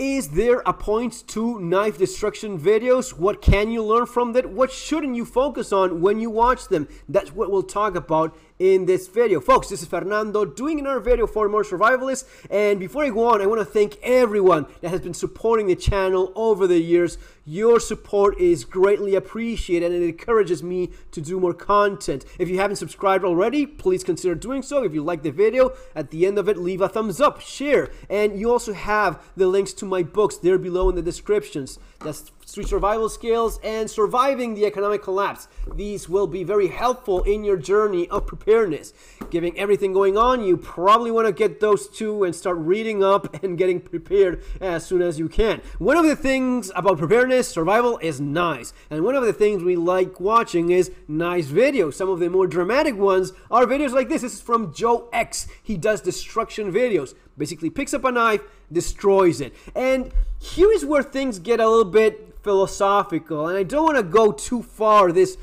Is there a point to knife destruction videos? What can you learn from that? What shouldn't you focus on when you watch them? That's what we'll talk about in this video. Folks, this is Fernando doing another video for more survivalists. And before I go on, I want to thank everyone that has been supporting the channel over the years. Your support is greatly appreciated and it encourages me to do more content. If you haven't subscribed already, please consider doing so. If you like the video, at the end of it, leave a thumbs up, share. And you also have the links to my books there below in the descriptions. That's Street Survival Skills and Surviving the Economic Collapse. These will be very helpful in your journey of preparedness. Given everything going on, you probably want to get those two and start reading up and getting prepared as soon as you can. One of the things about preparedness, survival, is nice. And one of the things we like watching is nice videos. Some of the more dramatic ones are videos like this. This is from Joe X. He does destruction videos. Basically picks up a knife, destroys it. And here is where things get a little bit philosophical, and I don't want to go too far this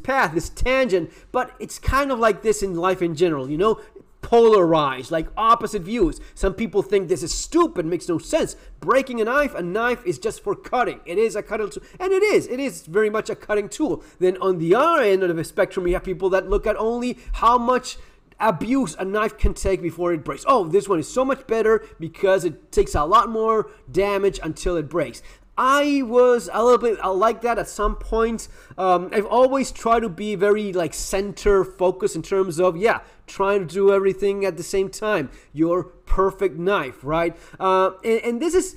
path, this tangent, but it's kind of like this in life in general, you know, polarized, like opposite views. Some people think this is stupid, makes no sense. Breaking a knife is just for cutting. It is a cutting tool, and it is very much a cutting tool. Then on the other end of the spectrum, we have people that look at only how much abuse a knife can take before it breaks. Oh, this one is so much better because it takes a lot more damage until it breaks. I was a little bit like that at some point. I've always tried to be very like center focused in terms of, yeah, trying to do everything at the same time. Your perfect knife, right? And this is,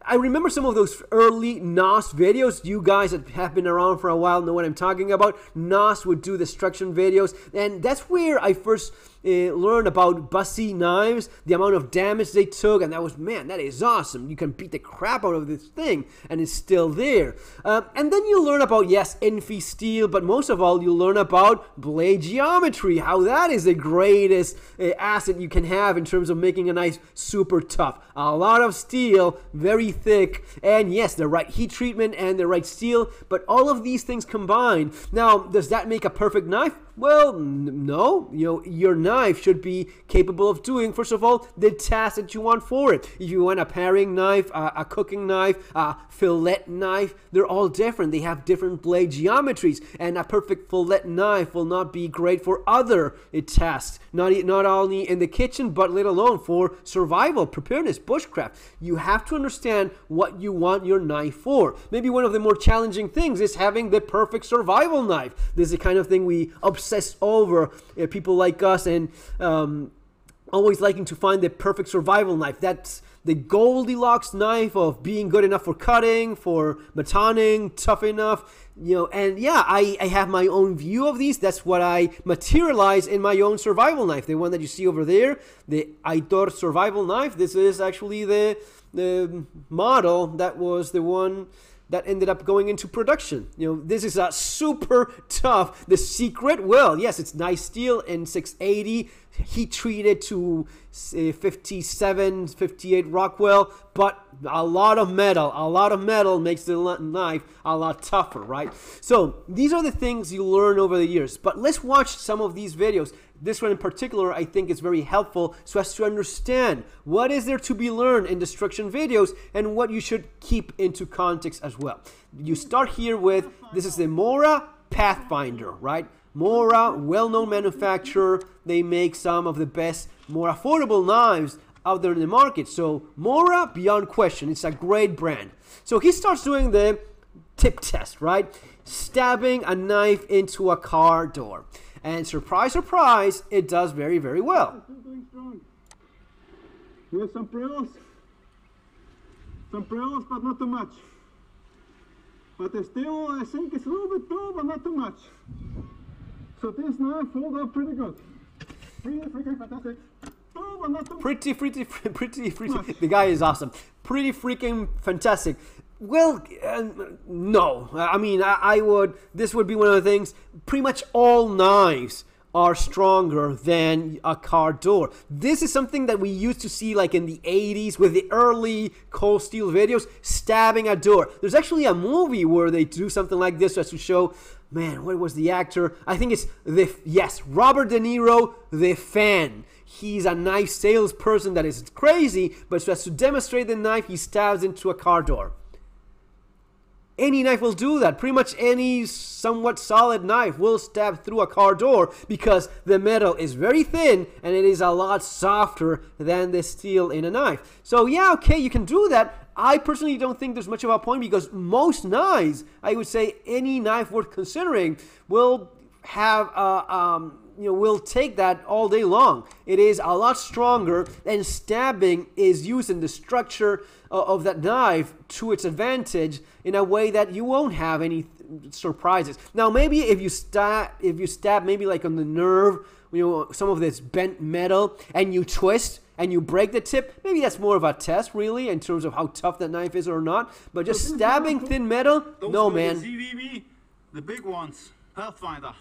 I remember some of those early NOS videos. You guys that have been around for a while know what I'm talking about. NOS would do destruction videos, and that's where I first learned about Bussy knives, the amount of damage they took, and that was, man, that is awesome. You can beat the crap out of this thing, and it's still there. And then you learn about, yes, Infi steel, but most of all, you learn about blade geometry, how that is the greatest asset you can have in terms of making a knife super tough. A lot of steel, very thick, and yes, the right heat treatment and the right steel, but all of these things combined. Now, does that make a perfect knife? Well, no. You know, your knife should be capable of doing, first of all, the task that you want for it. If you want a paring knife, a cooking knife, a fillet knife, they're all different. They have different blade geometries, and a perfect fillet knife will not be great for other tasks, not only in the kitchen, but let alone for survival, preparedness, bushcraft. You have to understand what you want your knife for. Maybe one of the more challenging things is having the perfect survival knife. This is the kind of thing we obsess over, people like us, and always liking to find the perfect survival knife. That's the Goldilocks knife of being good enough for cutting, for batoning, tough enough, you know. And yeah, I have my own view of these. That's what I materialize in my own survival knife. The one that you see over there, the Aitor survival knife. This is actually the model that was the one that ended up going into production. You know, this is a super tough. The secret, well, yes, it's nice steel in 680, heat treated to 57, 58 Rockwell, but a lot of metal makes the knife a lot tougher, right? So these are the things you learn over the years. But let's watch some of these videos. This one in particular, I think, is very helpful so as to understand what is there to be learned in destruction videos and what you should keep into context as well. You start here with, this is the Mora Pathfinder, right? Mora, well-known manufacturer. They make some of the best, more affordable knives out there in the market. So Mora, beyond question, it's a great brand. So he starts doing the tip test, right? Stabbing a knife into a car door. And surprise, surprise, it does very, very well. Here's some frills, but not too much. But still, I think it's a little bit too, but not too much. So this knife hold up pretty good. Pretty freaking fantastic. Too, but not too Pretty. The guy is awesome. Pretty freaking fantastic. Well, no. I mean, this would be one of the things. Pretty much all knives are stronger than a car door. This is something that we used to see like in the 80s with the early cold steel videos, stabbing a door. There's actually a movie where they do something like this just to show man, what was the actor? I think it's Robert De Niro, The Fan. He's a knife salesperson that is crazy, but so as to demonstrate the knife, he stabs into a car door. Any knife will do that. Pretty much any somewhat solid knife will stab through a car door because the metal is very thin and it is a lot softer than the steel in a knife. So yeah, okay, you can do that. I personally don't think there's much of a point because most knives, I would say any knife worth considering, will have will take that all day long. It is a lot stronger, and stabbing is using the structure of that knife to its advantage in a way that you won't have any surprises. Now, maybe if you stab maybe like on the nerve, some of this bent metal, and you twist and you break the tip, maybe that's more of a test, really, in terms of how tough that knife is or not. But just stabbing thin metle, no, man. The big ones, Pathfinder.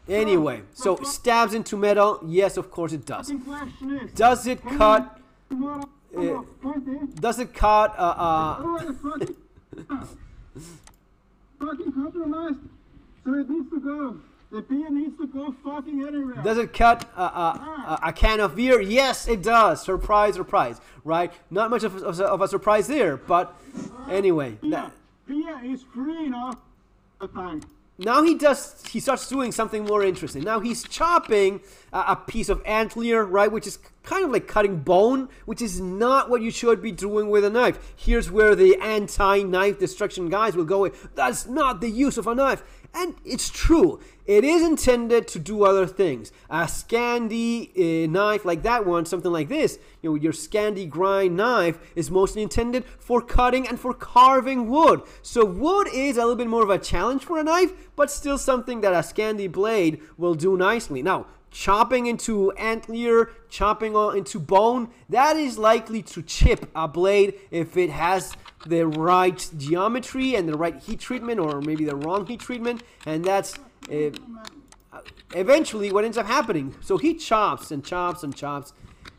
Anyway, so stabs into metal, yes, of course it does. Does it cut? Does it cut? Fucking compromised. So it needs to go. The beer needs to go fucking anywhere. Does it cut a can of beer? Yes, it does. Surprise, surprise. Right? Not much of a surprise there, but anyway. Beer is free now. Now he starts doing something more interesting. Now he's chopping a piece of antler, right, which is kind of like cutting bone, which is not what you should be doing with a knife. Here's where the anti-knife destruction guys will go, that's not the use of a knife. And it's true. It is intended to do other things. A Scandi knife like that one, something like this, your Scandi grind knife is mostly intended for cutting and for carving wood. So wood is a little bit more of a challenge for a knife, but still something that a Scandi blade will do nicely. Now, chopping into antler, chopping into bone, that is likely to chip a blade if it has the right geometry and the right heat treatment, or maybe the wrong heat treatment, and that's eventually what ends up happening. So he chops and chops and chops,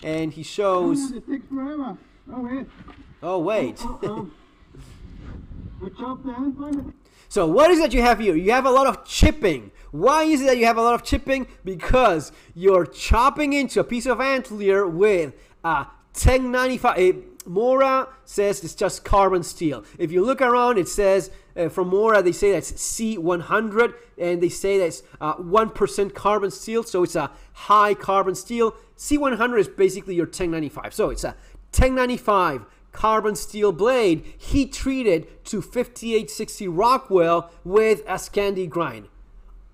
and he shows. It takes forever. Oh wait. We chop the end. So what is it you have here? You have a lot of chipping. Why is it that you have a lot of chipping? Because you're chopping into a piece of antler with a 1095. Mora says it's just carbon steel. If you look around, it says from Mora, they say that's C100, and they say that's 1% carbon steel, so it's a high carbon steel. C100 is basically your 1095. So it's a 1095 carbon steel blade, heat treated to 5860 Rockwell with a Scandi grind.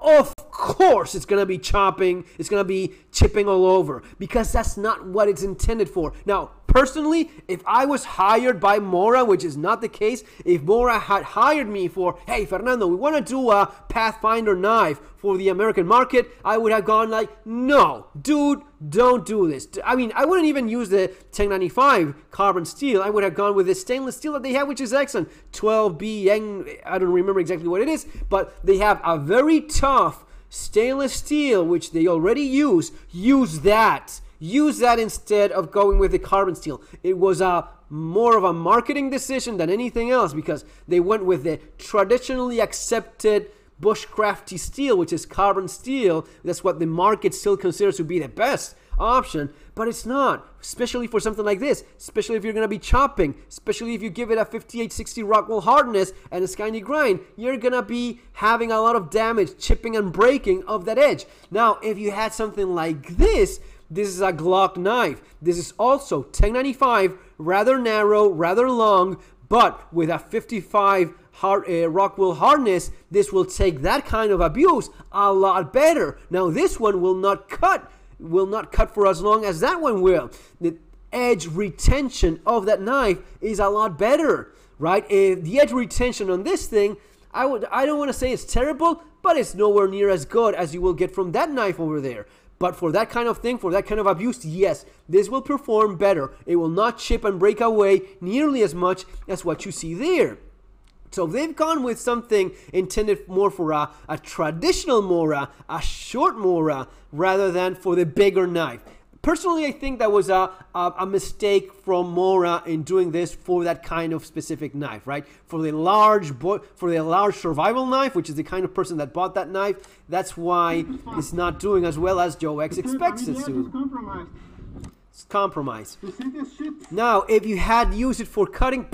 Of course it's going to be chopping, it's going to be chipping all over, because that's not what it's intended for. Now, personally, if I was hired by Mora, which is not the case, if Mora had hired me for, hey, Fernando, we want to do a Pathfinder knife for the American market, I would have gone like, no, dude, don't do this. I mean, I wouldn't even use the 1095 carbon steel. I would have gone with the stainless steel that they have, which is excellent. 12B, I don't remember exactly what it is, but they have a very tough stainless steel, which they already use. Use that. Use that instead of going with the carbon steel. It was more of a marketing decision than anything else, because they went with the traditionally accepted bushcrafty steel, which is carbon steel. That's what the market still considers to be the best option, but it's not, especially for something like this, especially if you're going to be chopping, especially if you give it a 5860 Rockwell hardness and a Scandi grind, you're going to be having a lot of damage, chipping and breaking of that edge. Now, if you had something like this is a Glock knife. This is also 1095, rather narrow, rather long, but with a 55 Rockwell hardness, this will take that kind of abuse a lot better. Now, this one will not cut for as long as that one will. The edge retention of that knife is a lot better, right? The edge retention on this thing, I don't want to say it's terrible, but it's nowhere near as good as you will get from that knife over there. But for that kind of thing, for that kind of abuse, yes, this will perform better. It will not chip and break away nearly as much as what you see there. So they've gone with something intended more for a traditional Mora, a short Mora, rather than for the bigger knife. Personally, I think that was a mistake from Mora in doing this for that kind of specific knife, right? For the large survival knife, which is the kind of person that bought that knife, that's why it's not doing as well as Joe X expects it to. It's compromise. Now, if you had used it for cutting,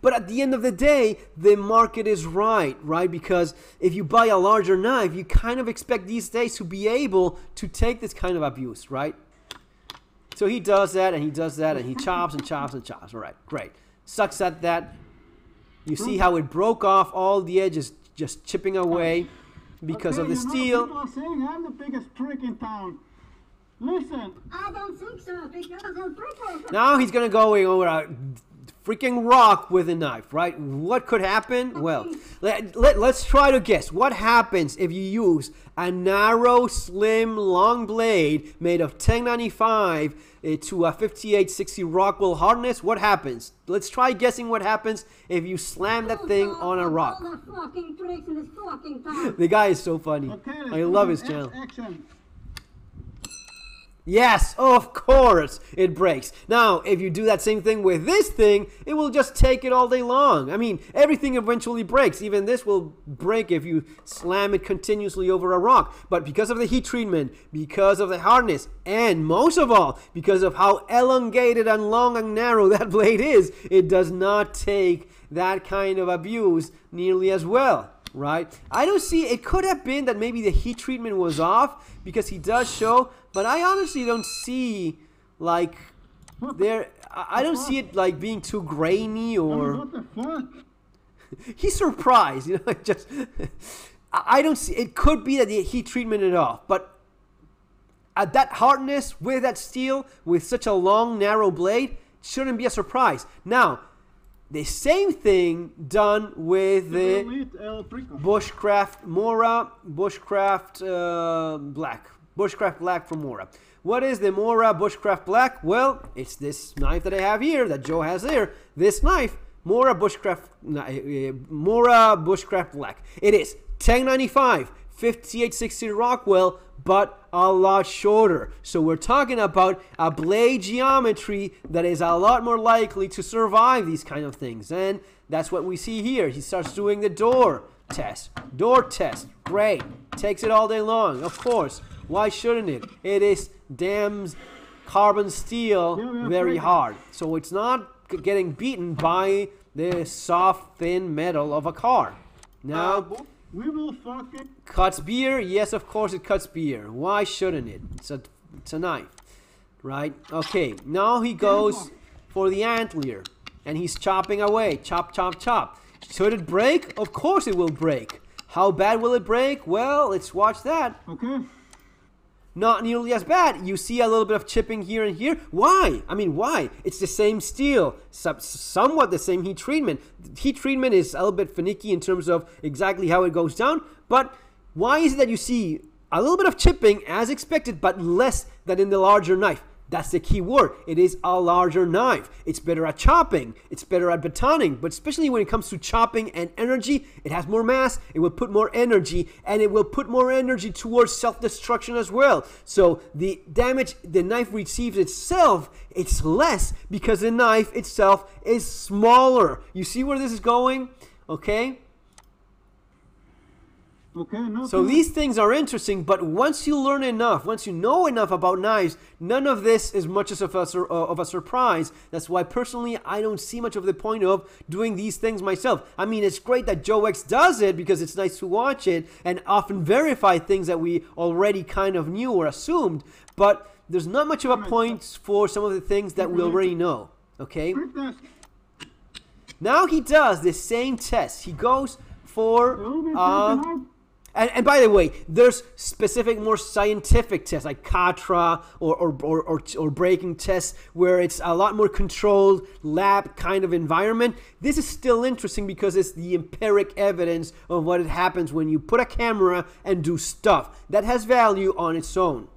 but at the end of the day, the market is right? Because if you buy a larger knife, you kind of expect these days to be able to take this kind of abuse, right? So he does that, and he does that, and he chops and chops and chops. All right, great. Sucks at that. You see how it broke off all the edges, just chipping away because of the steel. People are saying I'm the biggest prick in town. Listen. I don't think so, because I'm prick. Now he's going to go over a freaking rock with a knife, right? What could happen? Well, let's try to guess. What happens if you use a narrow, slim, long blade made of 1095 to a 5860 Rockwell hardness? What happens? Let's try guessing what happens if you slam that thing on a rock. The guy is so funny. I love his channel. Action. Yes, of course, it breaks. Now, if you do that same thing with this thing, it will just take it all day long. I mean, everything eventually breaks. Even this will break if you slam it continuously over a rock. But because of the heat treatment, because of the hardness, and most of all, because of how elongated and long and narrow that blade is, it does not take that kind of abuse nearly as well. Right? I don't see, it could have been that maybe the heat treatment was off because he does show, but I honestly don't see like I don't see it like being too grainy or What the fuck? he's surprised, just I don't see, it could be that the heat treatment is off, but at that hardness with that steel with such a long narrow blade shouldn't be a surprise. Now, the same thing done with the Bushcraft Mora, Bushcraft Black from Mora. What is the Mora Bushcraft Black? Well, it's this knife that I have here, that Joe has there. This knife, Mora Bushcraft Black. It is 1095, 5860 Rockwell, but a lot shorter. So we're talking about a blade geometry that is a lot more likely to survive these kind of things. And that's what we see here. He starts doing the door test. Door test. Great. Takes it all day long. Of course. Why shouldn't it? It is damn carbon steel, very hard. So it's not getting beaten by the soft, thin metal of a car. Now, we will fuck it. cuts beer? Yes, of course it cuts beer. Why shouldn't it? It's a knife, right? Okay, now he goes for the antler, and he's chopping away. Chop, chop, chop. Should it break? Of course it will break. How bad will it break? Well, let's watch that. Okay. Not nearly as bad. You see a little bit of chipping here and here. Why? I mean, why? It's the same steel, somewhat the same heat treatment. Heat treatment is a little bit finicky in terms of exactly how it goes down. But why is it that you see a little bit of chipping as expected, but less than in the larger knife? That's the key word. It is a larger knife. It's better at chopping. It's better at batoning. But especially when it comes to chopping and energy, it has more mass. It will put more energy. And it will put more energy towards self-destruction as well. So the damage the knife receives itself, it's less because the knife itself is smaller. You see where this is going? Okay? Okay, no. So these things are interesting, but once you learn enough, once you know enough about knives, none of this is much of a surprise. That's why personally I don't see much of the point of doing these things myself. I mean, it's great that Joe X does it because it's nice to watch it and often verify things that we already kind of knew or assumed, but there's not much of a point for some of the things that we already know. Okay? Now he does the same test. He goes for And by the way, there's specific, more scientific tests like Katra or breaking tests where it's a lot more controlled lab kind of environment. This is still interesting because it's the empiric evidence of what happens when you put a camera and do stuff. That has value on its own.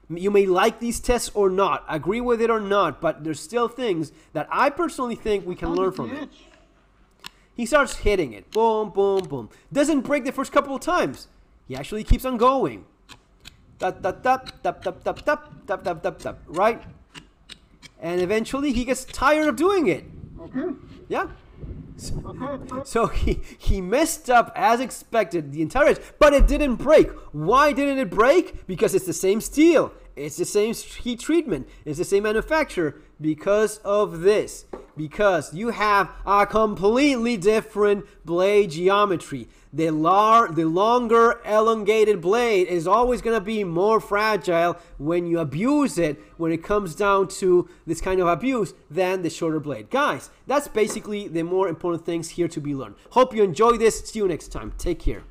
You may like these tests or not, agree with it or not, but there's still things that I personally think we can learn from it. He starts hitting it. Boom, boom, boom. Doesn't break the first couple of times. He actually keeps on going. tap, tap, tap, tap, tap, tap, tap, tap, tap, tap, tap, right? And eventually he gets tired of doing it. Okay. Yeah. Okay. So he messed up as expected the entire edge, but it didn't break. Why didn't it break? Because it's the same steel. It's the same heat treatment. It's the same manufacturer. Because of this. Because you have a completely different blade geometry. The longer elongated blade is always going to be more fragile when you abuse it, when it comes down to this kind of abuse, than the shorter blade. Guys, that's basically the more important things here to be learned. Hope you enjoy this. See you next time. Take care.